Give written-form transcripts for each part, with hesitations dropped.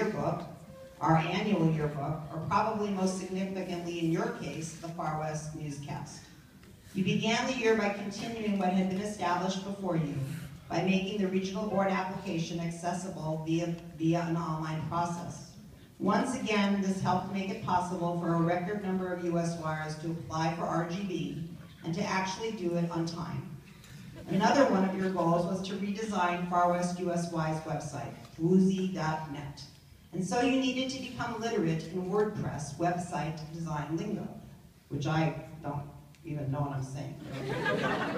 yearbook, our annual yearbook, or probably most significantly in your case, the Far West newscast. You began the year by continuing what had been established before you, by making the regional board application accessible via an online process. Once again, this helped make it possible for a record number of US wires to apply for RGB and to actually do it on time. Another one of your goals was to redesign Far West USY's website, FWUSY.net. And so you needed to become literate in WordPress website design lingo, which I don't even know what I'm saying.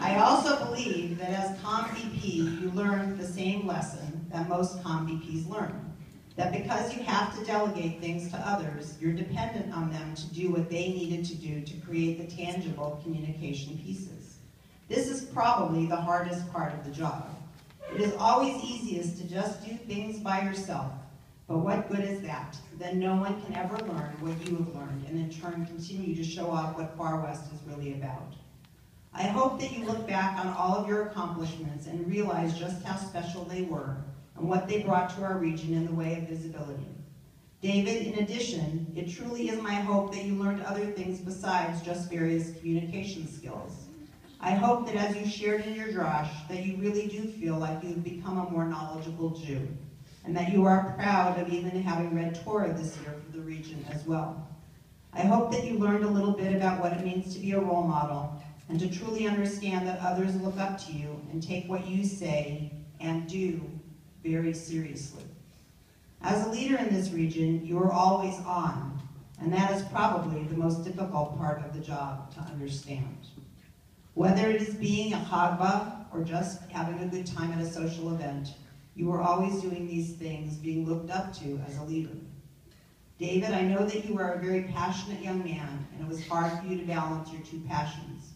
I also believe that as ComVP, you learned the same lesson that most ComVPs learn, that because you have to delegate things to others, you're dependent on them to do what they needed to do to create the tangible communication pieces. This is probably the hardest part of the job. It is always easiest to just do things by yourself, but what good is that? Then no one can ever learn what you have learned and in turn continue to show off what Far West is really about. I hope that you look back on all of your accomplishments and realize just how special they were and what they brought to our region in the way of visibility. David, in addition, it truly is my hope that you learned other things besides just various communication skills. I hope that as you shared in your drash, that you really do feel like you've become a more knowledgeable Jew, and that you are proud of even having read Torah this year for the region as well. I hope that you learned a little bit about what it means to be a role model, and to truly understand that others look up to you and take what you say and do very seriously. As a leader in this region, you are always on, and that is probably the most difficult part of the job to understand. Whether it is being a chagba or just having a good time at a social event, you are always doing these things, being looked up to as a leader. David, I know that you are a very passionate young man, and it was hard for you to balance your two passions.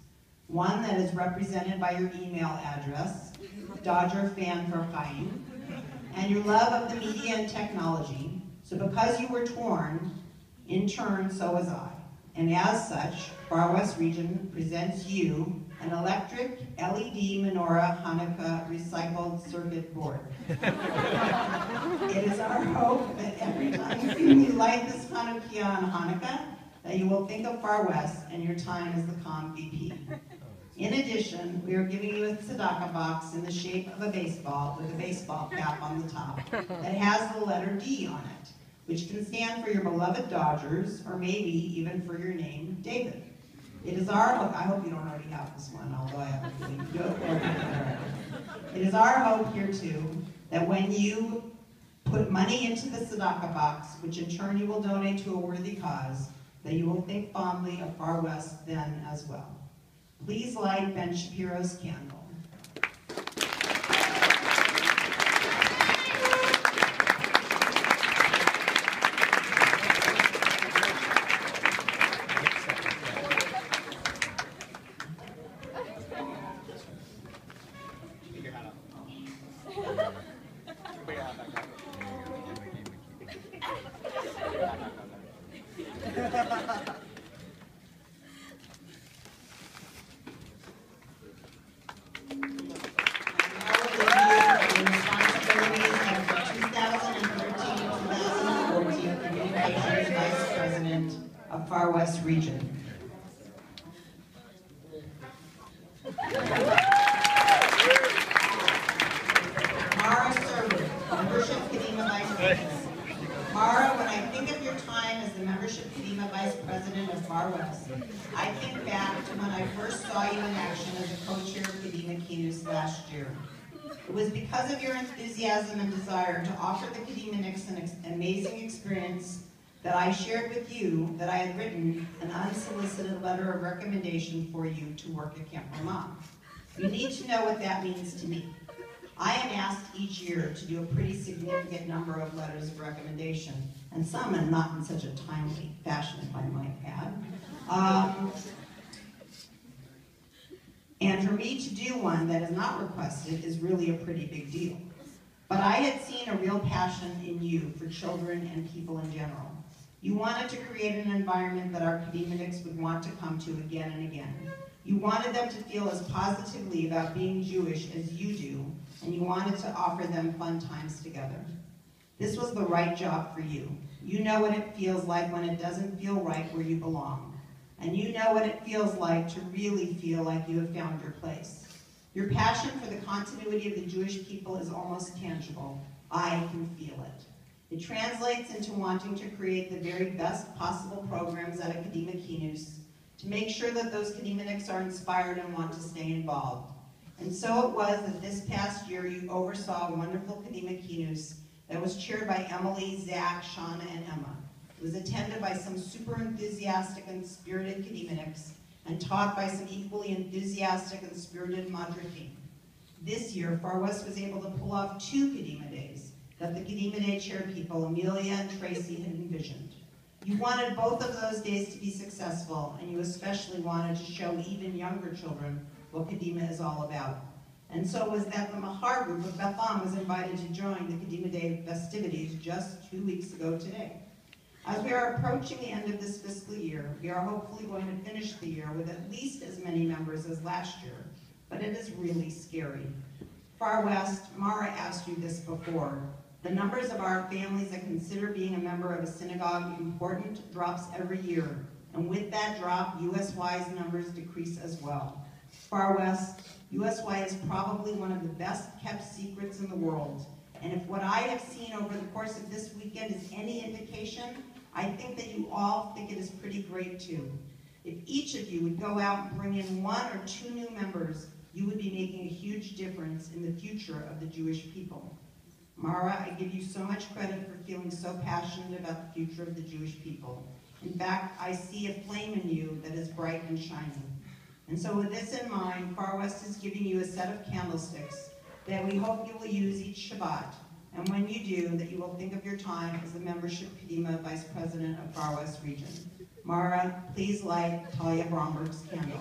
One that is represented by your email address, Dodger fan for Chaim, and your love of the media and technology. So because you were torn, in turn, so was I. And as such, Far West Region presents you an electric LED menorah Hanukkah recycled circuit board. It is our hope that every time you light this Hanukkah on Hanukkah, that you will think of Far West and your time as the ComVP. In addition, we are giving you a tzedakah box in the shape of a baseball with a baseball cap on the top that has the letter D on it, which can stand for your beloved Dodgers, or maybe even for your name, David. It is our hope, I hope you don't already have this one, although I have a feeling you do. It is our hope here too, that when you put money into the tzedakah box, which in turn you will donate to a worthy cause, that you will think fondly of Far West then as well. Please light Ben Shapiro's candle. Far West Region. Mara Serber, Membership Kadima Vice President. Mara, when I think of your time as the Membership Kadima Vice President of Far West, I think back to when I first saw you in action as a co-chair of Kadima Kinus last year. It was because of your enthusiasm and desire to offer the Kadimanics an amazing experience that I shared with you that I had written an unsolicited letter of recommendation for you to work at Camp Ramah. You need to know what that means to me. I am asked each year to do a pretty significant number of letters of recommendation, and some are not in such a timely fashion, if I might add. And for me to do one that is not requested is really a pretty big deal. But I had seen a real passion in you for children and people in general. You wanted to create an environment that our Kadimanics would want to come to again and again. You wanted them to feel as positively about being Jewish as you do, and you wanted to offer them fun times together. This was the right job for you. You know what it feels like when it doesn't feel right where you belong. And you know what it feels like to really feel like you have found your place. Your passion for the continuity of the Jewish people is almost tangible. I can feel it. It translates into wanting to create the very best possible programs at Academia Kinus to make sure that those academics are inspired and want to stay involved. And so it was that this past year you oversaw a wonderful Academia Kinus that was chaired by Emily, Zach, Shauna, and Emma. It was attended by some super enthusiastic and spirited academics and taught by some equally enthusiastic and spirited madrichim. This year, FWUSY was able to pull off 2 Academia Days that the Academia Day chair people, Amelia and Tracy, had envisioned. You wanted both of those days to be successful, and you especially wanted to show even younger children what Academia is all about. And so it was that the Mahar group of Beth Am was invited to join the Academia Day festivities just 2 weeks ago today. As we are approaching the end of this fiscal year, we are hopefully going to finish the year with at least as many members as last year, but it is really scary. Far West, Mara asked you this before. The numbers of our families that consider being a member of a synagogue important drops every year, and with that drop, USY's numbers decrease as well. Far West, USY is probably one of the best kept secrets in the world, and if what I have seen over the course of this weekend is any indication, I think that you all think it is pretty great too. If each of you would go out and bring in 1 or 2 new members, you would be making a huge difference in the future of the Jewish people. Mara, I give you so much credit for feeling so passionate about the future of the Jewish people. In fact, I see a flame in you that is bright and shining. And so with this in mind, Far West is giving you a set of candlesticks that we hope you will use each Shabbat. And when you do, that you will think of your time as the membership Kadima Vice President of Far West Region. Mara, please light Talia Bromberg's candle.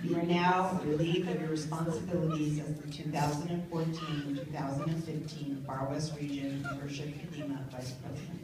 You are now relieved of your responsibilities as the 2014-2015 Far West Region Membership Kadima Vice President.